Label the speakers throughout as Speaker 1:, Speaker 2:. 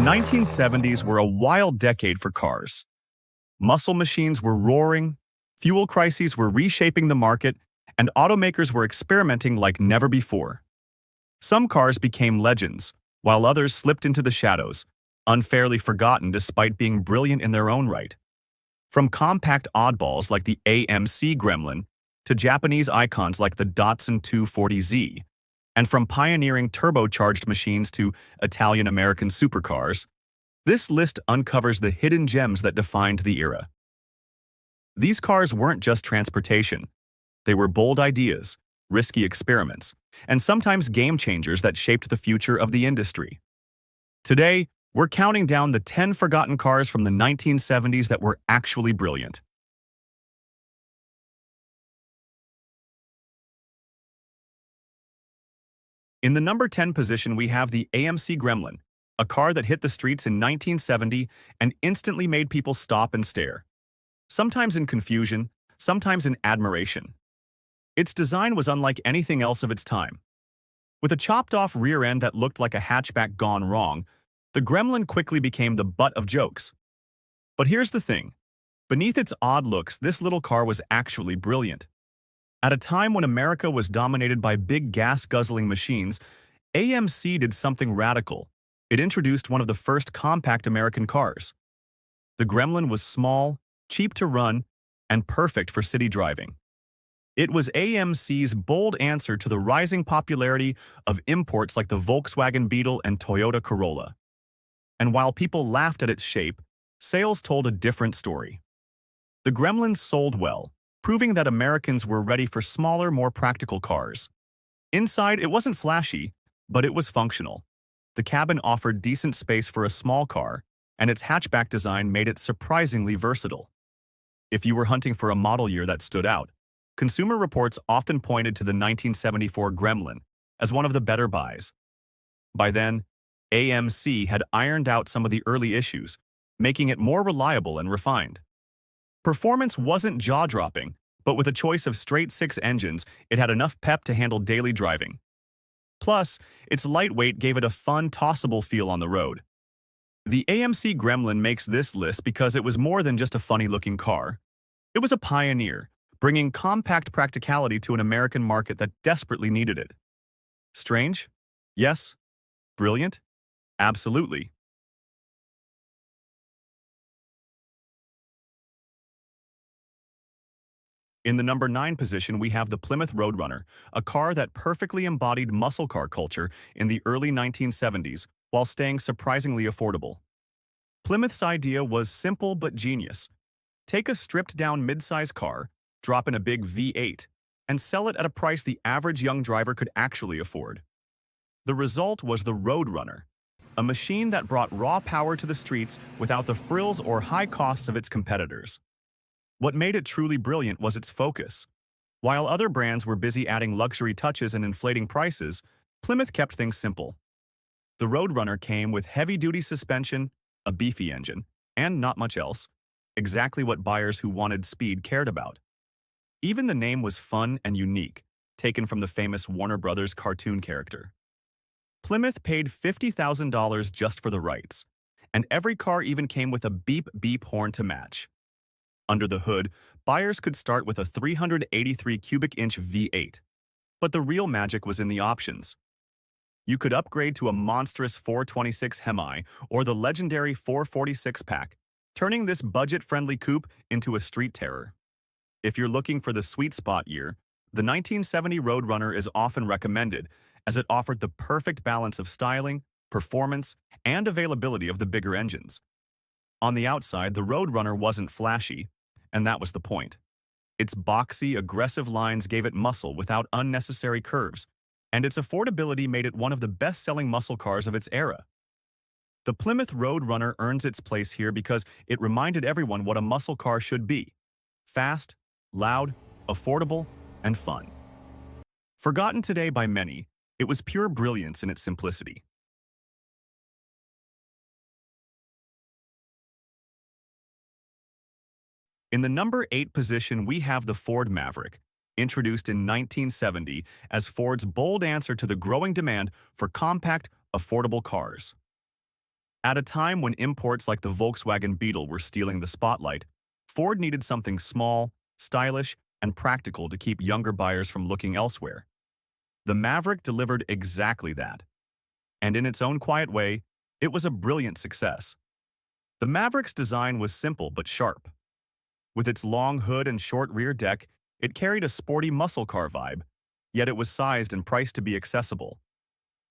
Speaker 1: 1970s were a wild decade for cars. Muscle machines were roaring, fuel crises were reshaping the market, and automakers were experimenting like never before. Some cars became legends, while others slipped into the shadows, unfairly forgotten despite being brilliant in their own right. From compact oddballs like the AMC Gremlin to Japanese icons like the Datsun 240Z, and from pioneering turbocharged machines to Italian-American supercars, this list uncovers the hidden gems that defined the era. These cars weren't just transportation. They were bold ideas, risky experiments, and sometimes game-changers that shaped the future of the industry. Today, we're counting down the 10 forgotten cars from the 1970s that were actually brilliant. In the number 10 position, we have the AMC Gremlin, a car that hit the streets in 1970 and instantly made people stop and stare. Sometimes in confusion, sometimes in admiration. Its design was unlike anything else of its time. With a chopped-off rear end that looked like a hatchback gone wrong, the Gremlin quickly became the butt of jokes. But here's the thing. Beneath its odd looks, this little car was actually brilliant. At a time when America was dominated by big gas-guzzling machines, AMC did something radical. It introduced one of the first compact American cars. The Gremlin was small, cheap to run, and perfect for city driving. It was AMC's bold answer to the rising popularity of imports like the Volkswagen Beetle and Toyota Corolla. And while people laughed at its shape, sales told a different story. The Gremlin sold well, proving that Americans were ready for smaller, more practical cars. Inside, it wasn't flashy, but it was functional. The cabin offered decent space for a small car, and its hatchback design made it surprisingly versatile. If you were hunting for a model year that stood out, Consumer Reports often pointed to the 1974 Gremlin as one of the better buys. By then, AMC had ironed out some of the early issues, making it more reliable and refined. Performance wasn't jaw-dropping, but with a choice of straight-six engines, it had enough pep to handle daily driving. Plus, its lightweight gave it a fun, tossable feel on the road. The AMC Gremlin makes this list because it was more than just a funny-looking car. It was a pioneer, bringing compact practicality to an American market that desperately needed it. Strange? Yes. Brilliant? Absolutely. In the number 9 position, we have the Plymouth Road Runner, a car that perfectly embodied muscle car culture in the early 1970s while staying surprisingly affordable. Plymouth's idea was simple but genius. Take a stripped-down midsize car, drop in a big V8, and sell it at a price the average young driver could actually afford. The result was the Road Runner, a machine that brought raw power to the streets without the frills or high costs of its competitors. What made it truly brilliant was its focus. While other brands were busy adding luxury touches and inflating prices, Plymouth kept things simple. The Road Runner came with heavy-duty suspension, a beefy engine, and not much else, exactly what buyers who wanted speed cared about. Even the name was fun and unique, taken from the famous Warner Brothers cartoon character. Plymouth paid $50,000 just for the rights, and every car even came with a beep-beep horn to match. Under the hood, buyers could start with a 383 cubic inch V8. But the real magic was in the options. You could upgrade to a monstrous 426 Hemi or the legendary 446 pack, turning this budget-friendly coupe into a street terror. If you're looking for the sweet spot year, the 1970 Road Runner is often recommended as it offered the perfect balance of styling, performance, and availability of the bigger engines. On the outside, the Road Runner wasn't flashy, and that was the point. Its boxy, aggressive lines gave it muscle without unnecessary curves, and its affordability made it one of the best-selling muscle cars of its era. The Plymouth Road Runner earns its place here because it reminded everyone what a muscle car should be: fast, loud, affordable, and fun. Forgotten today by many, it was pure brilliance in its simplicity. In the number 8 position, we have the Ford Maverick, introduced in 1970 as Ford's bold answer to the growing demand for compact, affordable cars. At a time when imports like the Volkswagen Beetle were stealing the spotlight, Ford needed something small, stylish, and practical to keep younger buyers from looking elsewhere. The Maverick delivered exactly that. And in its own quiet way, it was a brilliant success. The Maverick's design was simple but sharp. With its long hood and short rear deck, it carried a sporty muscle car vibe, yet it was sized and priced to be accessible.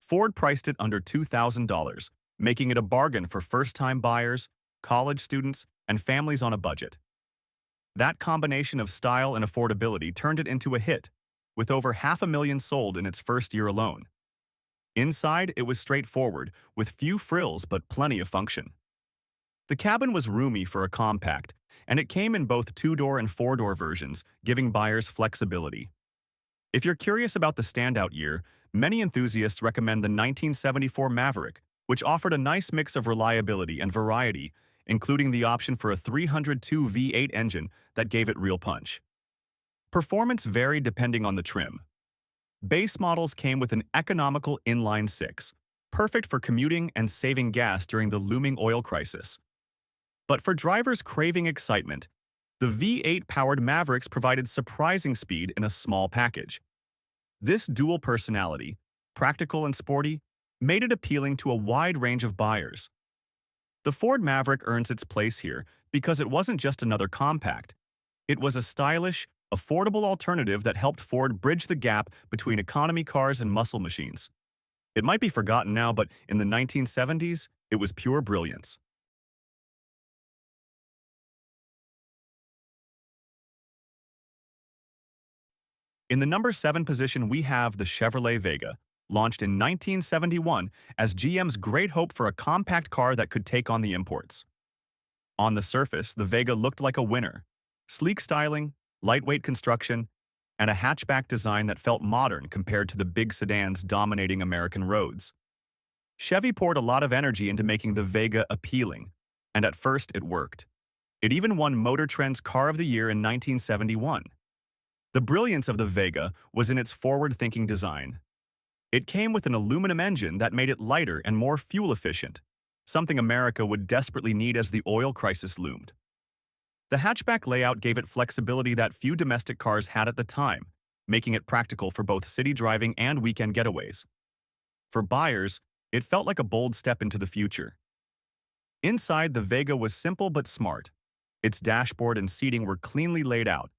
Speaker 1: Ford priced it under $2,000, making it a bargain for first-time buyers, college students, and families on a budget. That combination of style and affordability turned it into a hit, with over 500,000 sold in its first year alone. Inside, it was straightforward, with few frills but plenty of function. The cabin was roomy for a compact, and it came in both two-door and four-door versions, giving buyers flexibility. If you're curious about the standout year, many enthusiasts recommend the 1974 Maverick, which offered a nice mix of reliability and variety, including the option for a 302 V8 engine that gave it real punch. Performance varied depending on the trim. Base models came with an economical inline-six, perfect for commuting and saving gas during the looming oil crisis. But for drivers craving excitement, the V8-powered Mavericks provided surprising speed in a small package. This dual personality, practical and sporty, made it appealing to a wide range of buyers. The Ford Maverick earns its place here because it wasn't just another compact. It was a stylish, affordable alternative that helped Ford bridge the gap between economy cars and muscle machines. It might be forgotten now, but in the 1970s, it was pure brilliance. In the number 7 position, we have the Chevrolet Vega, launched in 1971 as GM's great hope for a compact car that could take on the imports. On the surface, the Vega looked like a winner. Sleek styling, lightweight construction, and a hatchback design that felt modern compared to the big sedans dominating American roads. Chevy poured a lot of energy into making the Vega appealing, and at first it worked. It even won Motor Trend's Car of the Year in 1971. The brilliance of the Vega was in its forward-thinking design. It came with an aluminum engine that made it lighter and more fuel-efficient, something America would desperately need as the oil crisis loomed. The hatchback layout gave it flexibility that few domestic cars had at the time, making it practical for both city driving and weekend getaways. For buyers, it felt like a bold step into the future. Inside, the Vega was simple but smart. Its dashboard and seating were cleanly laid out,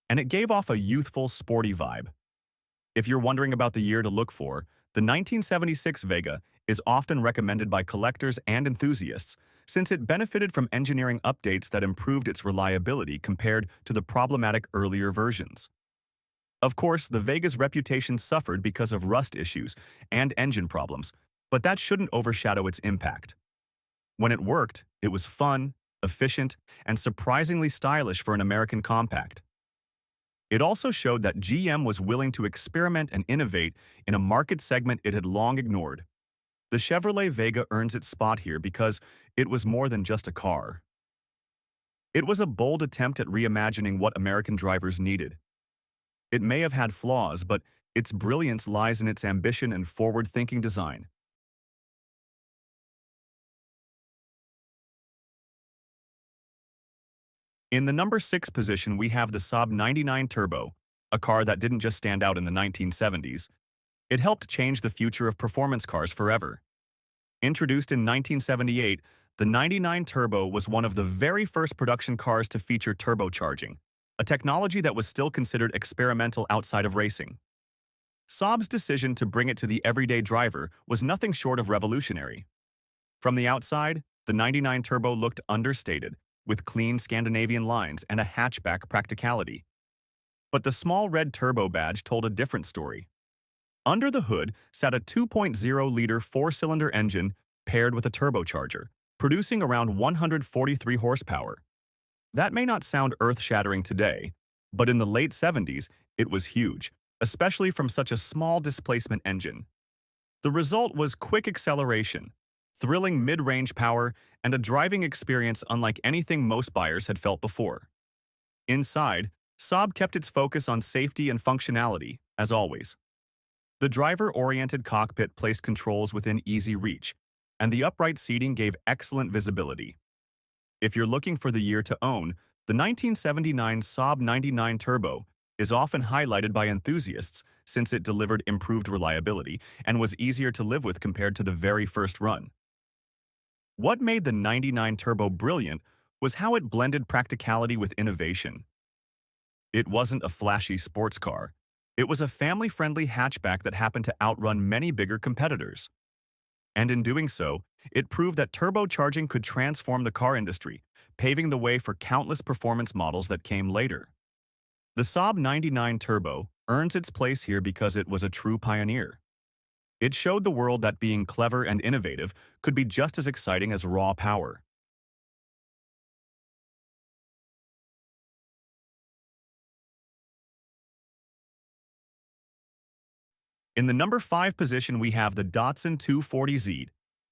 Speaker 1: and it gave off a youthful, sporty vibe. If you're wondering about the year to look for, the 1976 Vega is often recommended by collectors and enthusiasts since it benefited from engineering updates that improved its reliability compared to the problematic earlier versions. Of course, the Vega's reputation suffered because of rust issues and engine problems, but that shouldn't overshadow its impact. When it worked, it was fun, efficient, and surprisingly stylish for an American compact. It also showed that GM was willing to experiment and innovate in a market segment it had long ignored. The Chevrolet Vega earns its spot here because it was more than just a car. It was a bold attempt at reimagining what American drivers needed. It may have had flaws, but its brilliance lies in its ambition and forward-thinking design. In the number 6 position, we have the Saab 99 Turbo, a car that didn't just stand out in the 1970s. It helped change the future of performance cars forever. Introduced in 1978, the 99 Turbo was one of the very first production cars to feature turbocharging, a technology that was still considered experimental outside of racing. Saab's decision to bring it to the everyday driver was nothing short of revolutionary. From the outside, the 99 Turbo looked understated, with clean Scandinavian lines and a hatchback practicality. But the small red turbo badge told a different story. Under the hood sat a 2.0-liter four-cylinder engine paired with a turbocharger, producing around 143 horsepower. That may not sound earth-shattering today, but in the late 70s, it was huge, especially from such a small displacement engine. The result was quick acceleration, thrilling mid-range power, and a driving experience unlike anything most buyers had felt before. Inside, Saab kept its focus on safety and functionality, as always. The driver-oriented cockpit placed controls within easy reach, and the upright seating gave excellent visibility. If you're looking for the year to own, the 1979 Saab 99 Turbo is often highlighted by enthusiasts since it delivered improved reliability and was easier to live with compared to the very first run. What made the 99 Turbo brilliant was how it blended practicality with innovation. It wasn't a flashy sports car. It was a family-friendly hatchback that happened to outrun many bigger competitors. And in doing so, it proved that turbocharging could transform the car industry, paving the way for countless performance models that came later. The Saab 99 Turbo earns its place here because it was a true pioneer. It showed the world that being clever and innovative could be just as exciting as raw power. In the number 5 position, we have the Datsun 240Z,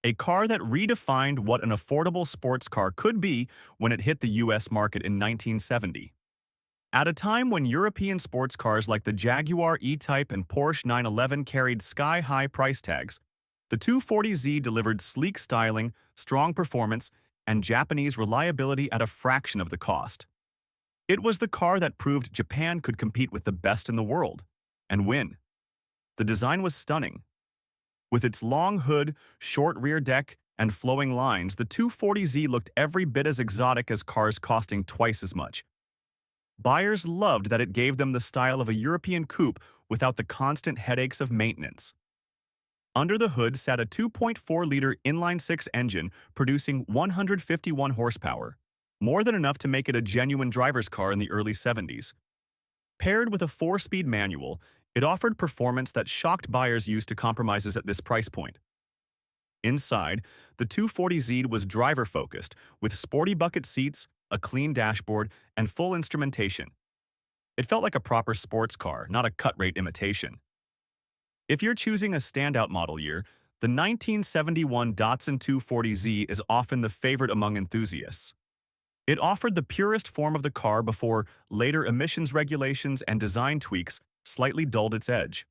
Speaker 1: a car that redefined what an affordable sports car could be when it hit the US market in 1970. At a time when European sports cars like the Jaguar E-Type and Porsche 911 carried sky-high price tags, the 240Z delivered sleek styling, strong performance, and Japanese reliability at a fraction of the cost. It was the car that proved Japan could compete with the best in the world and win. The design was stunning. With its long hood, short rear deck, and flowing lines, the 240Z looked every bit as exotic as cars costing twice as much. Buyers loved that it gave them the style of a European coupe without the constant headaches of maintenance. Under the hood sat a 2.4-liter inline-six engine producing 151 horsepower, more than enough to make it a genuine driver's car in the early 70s. Paired with a 4-speed manual, it offered performance that shocked buyers used to compromises at this price point. Inside, the 240Z was driver-focused, with sporty bucket seats, a clean dashboard, and full instrumentation. It felt like a proper sports car, not a cut-rate imitation. If you're choosing a standout model year, the 1971 Datsun 240Z is often the favorite among enthusiasts. It offered the purest form of the car before later emissions regulations and design tweaks slightly dulled its edge.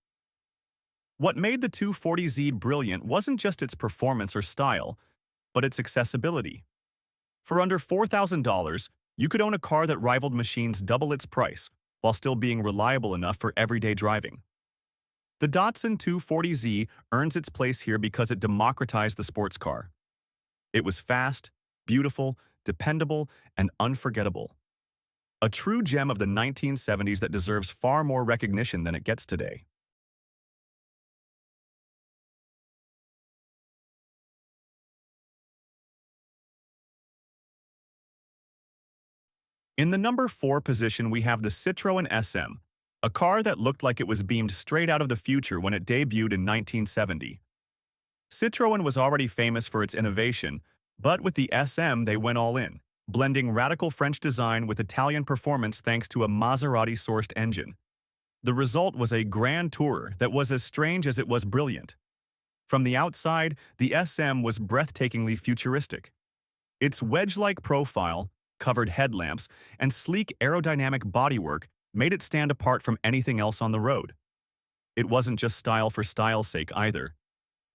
Speaker 1: What made the 240Z brilliant wasn't just its performance or style, but its accessibility. For under $4,000, you could own a car that rivaled machines double its price, while still being reliable enough for everyday driving. The Datsun 240Z earns its place here because it democratized the sports car. It was fast, beautiful, dependable, and unforgettable. A true gem of the 1970s that deserves far more recognition than it gets today. In the number 4 position, we have the Citroën SM, a car that looked like it was beamed straight out of the future when it debuted in 1970. Citroën was already famous for its innovation, but with the SM they went all in, blending radical French design with Italian performance thanks to a Maserati-sourced engine. The result was a grand tourer that was as strange as it was brilliant. From the outside, the SM was breathtakingly futuristic. Its wedge-like profile, covered headlamps, and sleek aerodynamic bodywork made it stand apart from anything else on the road. It wasn't just style for style's sake either.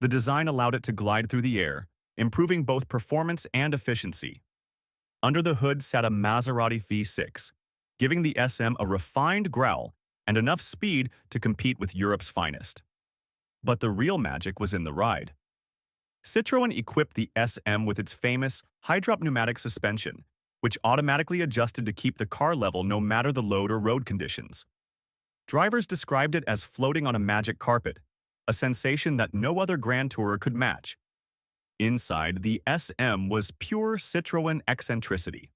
Speaker 1: The design allowed it to glide through the air, improving both performance and efficiency. Under the hood sat a Maserati V6, giving the SM a refined growl and enough speed to compete with Europe's finest. But the real magic was in the ride. Citroën equipped the SM with its famous high-drop pneumatic suspension, which automatically adjusted to keep the car level no matter the load or road conditions. Drivers described it as floating on a magic carpet, a sensation that no other Grand Tourer could match. Inside, the SM was pure Citroën eccentricity.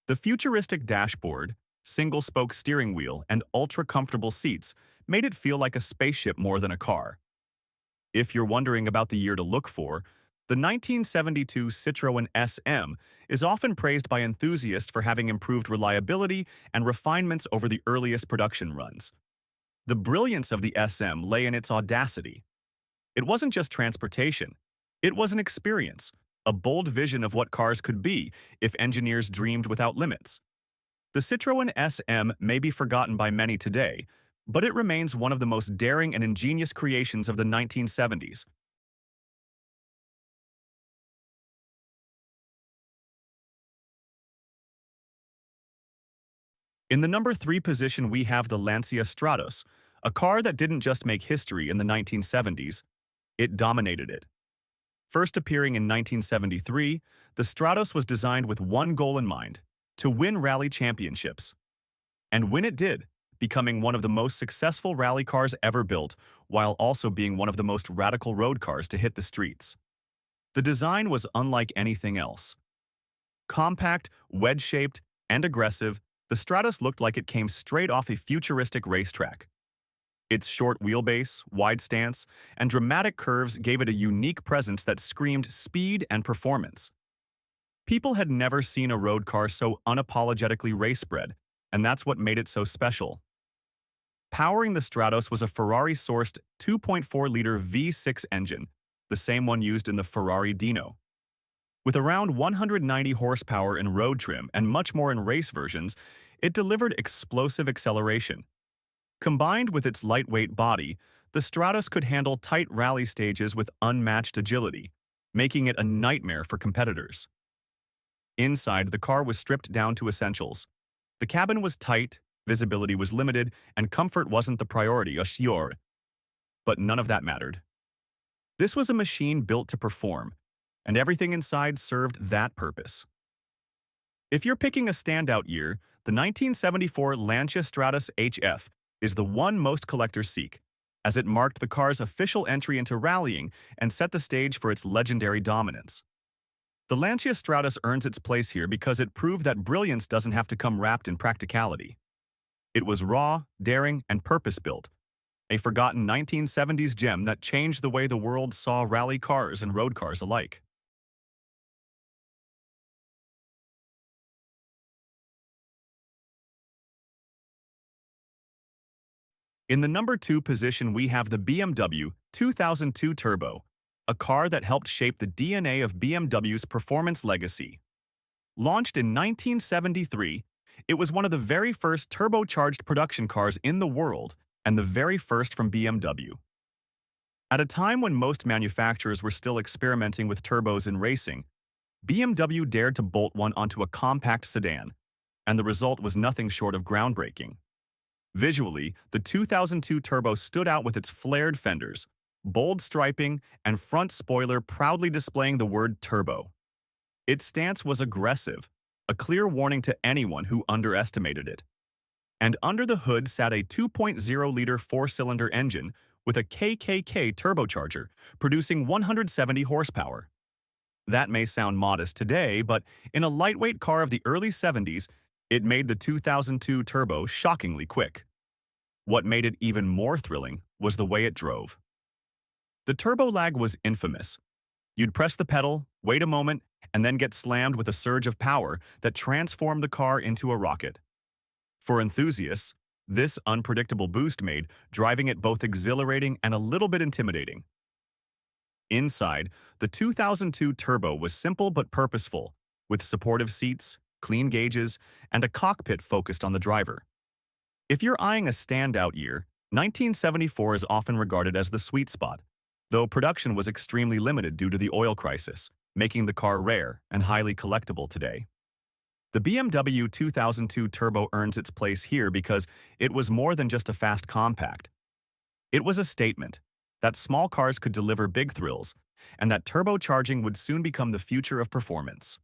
Speaker 1: The futuristic dashboard, single-spoke steering wheel, and ultra-comfortable seats made it feel like a spaceship more than a car. If you're wondering about the year to look for, the 1972 Citroën SM is often praised by enthusiasts for having improved reliability and refinements over the earliest production runs. The brilliance of the SM lay in its audacity. It wasn't just transportation. It was an experience, a bold vision of what cars could be if engineers dreamed without limits. The Citroën SM may be forgotten by many today, but it remains one of the most daring and ingenious creations of the 1970s. In the number 3 position, we have the Lancia Stratos, a car that didn't just make history in the 1970s, it dominated it. First appearing in 1973, the Stratos was designed with one goal in mind: to win rally championships. And when it did, becoming one of the most successful rally cars ever built, while also being one of the most radical road cars to hit the streets. The design was unlike anything else. Compact, wedge-shaped, and aggressive, the Stratos looked like it came straight off a futuristic racetrack. Its short wheelbase, wide stance, and dramatic curves gave it a unique presence that screamed speed and performance. People had never seen a road car so unapologetically race-bred, and that's what made it so special. Powering the Stratos was a Ferrari-sourced 2.4-liter V6 engine, the same one used in the Ferrari Dino. With around 190 horsepower in road trim and much more in race versions, it delivered explosive acceleration. Combined with its lightweight body, the Stratos could handle tight rally stages with unmatched agility, making it a nightmare for competitors. Inside, the car was stripped down to essentials. The cabin was tight, visibility was limited, and comfort wasn't the priority, assured. But none of that mattered. This was a machine built to perform, and everything inside served that purpose. If you're picking a standout year, the 1974 Lancia Stratos HF is the one most collectors seek, as it marked the car's official entry into rallying and set the stage for its legendary dominance. The Lancia Stratos earns its place here because it proved that brilliance doesn't have to come wrapped in practicality. It was raw, daring, and purpose-built, a forgotten 1970s gem that changed the way the world saw rally cars and road cars alike. In the number 2 position, we have the BMW 2002 Turbo, a car that helped shape the DNA of BMW's performance legacy. Launched in 1973, it was one of the very first turbocharged production cars in the world and the very first from BMW. At a time when most manufacturers were still experimenting with turbos in racing, BMW dared to bolt one onto a compact sedan, and the result was nothing short of groundbreaking. Visually, the 2002 Turbo stood out with its flared fenders, bold striping, and front spoiler proudly displaying the word turbo. Its stance was aggressive, a clear warning to anyone who underestimated it. And under the hood sat a 2.0-liter four-cylinder engine with a KKK turbocharger, producing 170 horsepower. That may sound modest today, but in a lightweight car of the early 70s, it made the 2002 Turbo shockingly quick. What made it even more thrilling was the way it drove. The turbo lag was infamous. You'd press the pedal, wait a moment, and then get slammed with a surge of power that transformed the car into a rocket. For enthusiasts, this unpredictable boost made driving it both exhilarating and a little bit intimidating. Inside, the 2002 Turbo was simple but purposeful, with supportive seats, clean gauges, and a cockpit focused on the driver. If you're eyeing a standout year, 1974 is often regarded as the sweet spot, though production was extremely limited due to the oil crisis, making the car rare and highly collectible today. The BMW 2002 Turbo earns its place here because it was more than just a fast compact. It was a statement that small cars could deliver big thrills, and that turbocharging would soon become the future of performance.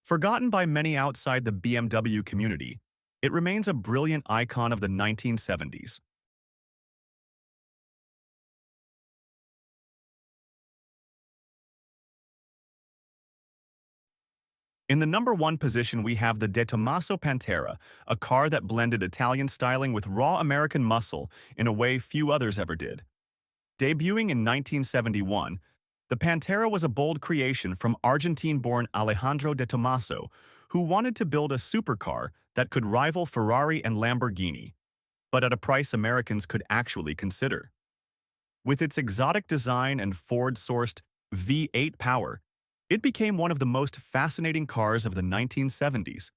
Speaker 1: Forgotten by many outside the BMW community, it remains a brilliant icon of the 1970s. In the number 1 position, we have the Tomaso Pantera, a car that blended Italian styling with raw American muscle in a way few others ever did. Debuting in 1971, the Pantera was a bold creation from Argentine-born Alejandro de Tomaso, who wanted to build a supercar that could rival Ferrari and Lamborghini, but at a price Americans could actually consider. With its exotic design and Ford-sourced V8 power, it became one of the most fascinating cars of the 1970s.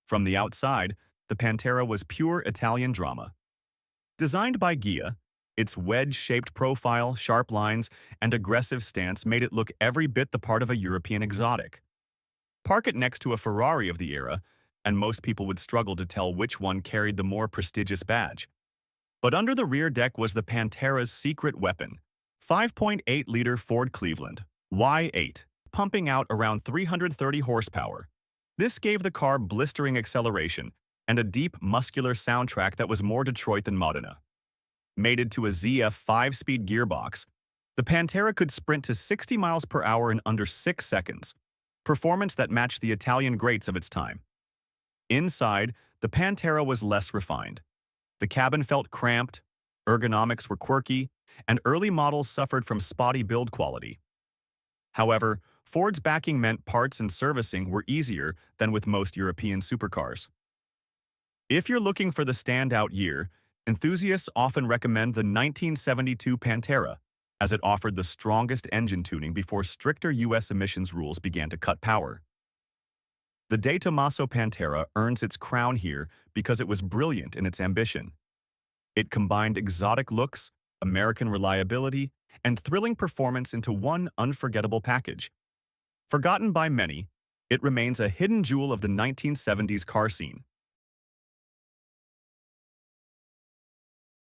Speaker 1: From the outside, the Pantera was pure Italian drama. Designed by Ghia, its wedge-shaped profile, sharp lines, and aggressive stance made it look every bit the part of a European exotic. Park it next to a Ferrari of the era, and most people would struggle to tell which one carried the more prestigious badge. But under the rear deck was the Pantera's secret weapon, 5.8-liter Ford Cleveland Y8, pumping out around 330 horsepower. This gave the car blistering acceleration and a deep, muscular soundtrack that was more Detroit than Modena. Mated to a ZF 5-speed gearbox, the Pantera could sprint to 60 miles per hour in under 6 seconds, performance that matched the Italian greats of its time. Inside, the Pantera was less refined. The cabin felt cramped, ergonomics were quirky, and early models suffered from spotty build quality. However, Ford's backing meant parts and servicing were easier than with most European supercars. If you're looking for the standout year, enthusiasts often recommend the 1972 Pantera, as it offered the strongest engine tuning before stricter U.S. emissions rules began to cut power. The De Tomaso Pantera earns its crown here because it was brilliant in its ambition. It combined exotic looks, American reliability, and thrilling performance into one unforgettable package. Forgotten by many, it remains a hidden jewel of the 1970s car scene.